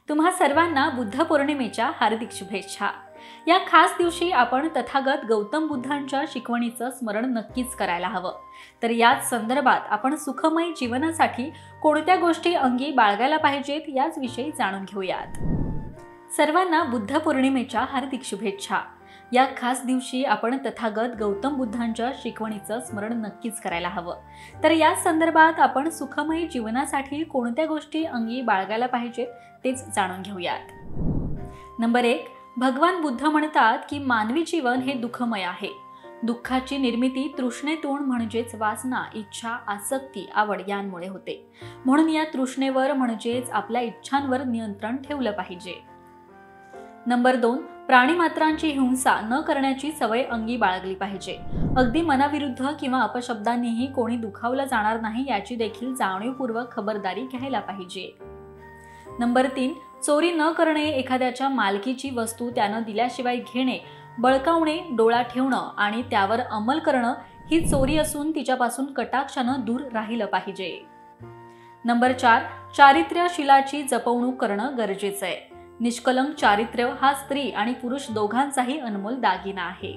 तुम्हा सर्वांना बुद्ध पौर्णिमेच्या हार्दिक शुभेच्छा। या खास दिवशी आपण तथागत गौतम बुद्धांच्या शिकवणीचं स्मरण नक्कीच करायला हवं। तर याच संदर्भात आपण सुखमय जीवनासाठी कोणत्या गोष्टी अंगी बाळगायला पाहिजेत याच विषयी जाणून घेऊयात। सर्वांना बुद्ध पौर्णिमेच्या हार्दिक शुभेच्छा। या खास दिवशी आपण तथागत गौतम बुद्धांच्या शिकवणीचं स्मरण नक्कीच करायला हवं। तर या संदर्भात आपण सुखमय जीवनासाठी कोणत्या गोष्टी अंगी बाळगायला पाहिजेत तेच जाणून घेऊयात। नंबर 1, भगवान बुद्ध म्हणतात की मानवी जीवन हे दुःखमय आहे। दुःखाची निर्मिती तृष्णेतून म्हणजेच वासना, इच्छा, आसक्ती, आवड यांमुळे होते। म्हणून या तृष्णेवर म्हणजेच आपल्या इच्छांवर नियंत्रण ठेवलं पाहिजे। नंबर 2, प्राणीमात्रांची हिंसा न करण्याची सवय अंगी बाळगली पाहिजे। अगदी मनाविरुद्ध किंवा अपशब्दांनीही कोणी दुखावलं जाणार नाही याची देखील जाणीवपूर्वक खबरदारी घ्यायला पाहिजे। नंबर 3, चोरी न करणे, एखाद्याच्या मालकीची वस्तू त्यानं दिल्याशिवाय घेणे, बळकावणे, डोळा ठेवणं आणि त्यावर अंमल करणं ही चोरी असून तिच्यापासून कटाक्षानं दूर राहिलं पाहिजे। नंबर 4, चारित्र्यशीलाची जपवणूक करणं गरजेचं आहे। निष्कलंक चारित्र्य हा स्त्री आणि पुरुष दोघांचाही अनमोल दागिना आहे।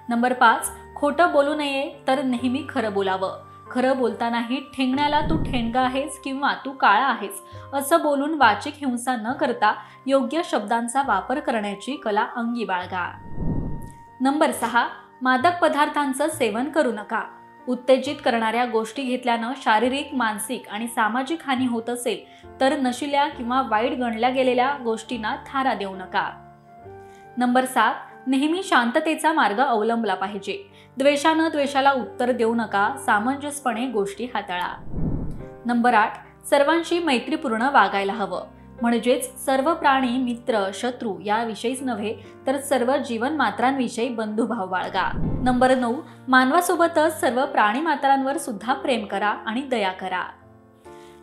नंबर 5, खोटं बोलू नये तर नेहमी खरं बोलावं। खरं बोलतानाही ठेंगण्याला तू ठेणगा आहेस किंवा तू काळा आहेस असं बोलून वाचिक हिंसा न करता योग्य शब्दांचा वापर करण्याची कला अंगी बाळगा। नंबर 6, मादक पदार्थांचं सेवन करू नका। उत्तेजित करणाऱ्या गोष्टी घेतल्यानं शारीरिक, मानसिक आणि सामाजिक हानी होत असेल तर नशिल्या किंवा वाईट गणल्या गेलेल्या गोष्टींना थारा देऊ नका। नंबर 7, नेहमी शांततेचा मार्ग अवलंबला पाहिजे। द्वेषानं द्वेषाला उत्तर देऊ नका, सामंजस्यपणे गोष्टी हाताळा। नंबर 8, सर्वांशी मैत्रीपूर्ण वागायला हवं। म्हणजेच सर्व प्राणी, मित्र, शत्रू याविषयीच नव्हे तर सर्व जीवनमात्रांविषयी बंधुभाव बाळगा। नंबर 9, मानवासोबतच सर्व प्राणीमात्रांवर सुद्धा प्रेम करा आणि दया करा।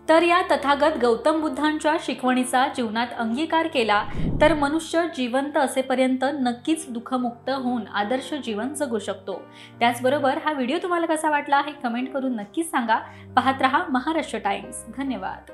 तर या तथागत गौतम बुद्धांच्या शिकवणीचा जीवनात अंगीकार केला तर मनुष्य जिवंत असेपर्यंत नक्कीच दुःखमुक्त होऊन आदर्श जीवन जगू शकतो। त्याचबरोबर हा व्हिडिओ तुम्हाला कसा वाटला हे कमेंट करून नक्कीच सांगा। पाहत रहा महाराष्ट्र टाइम्स। धन्यवाद।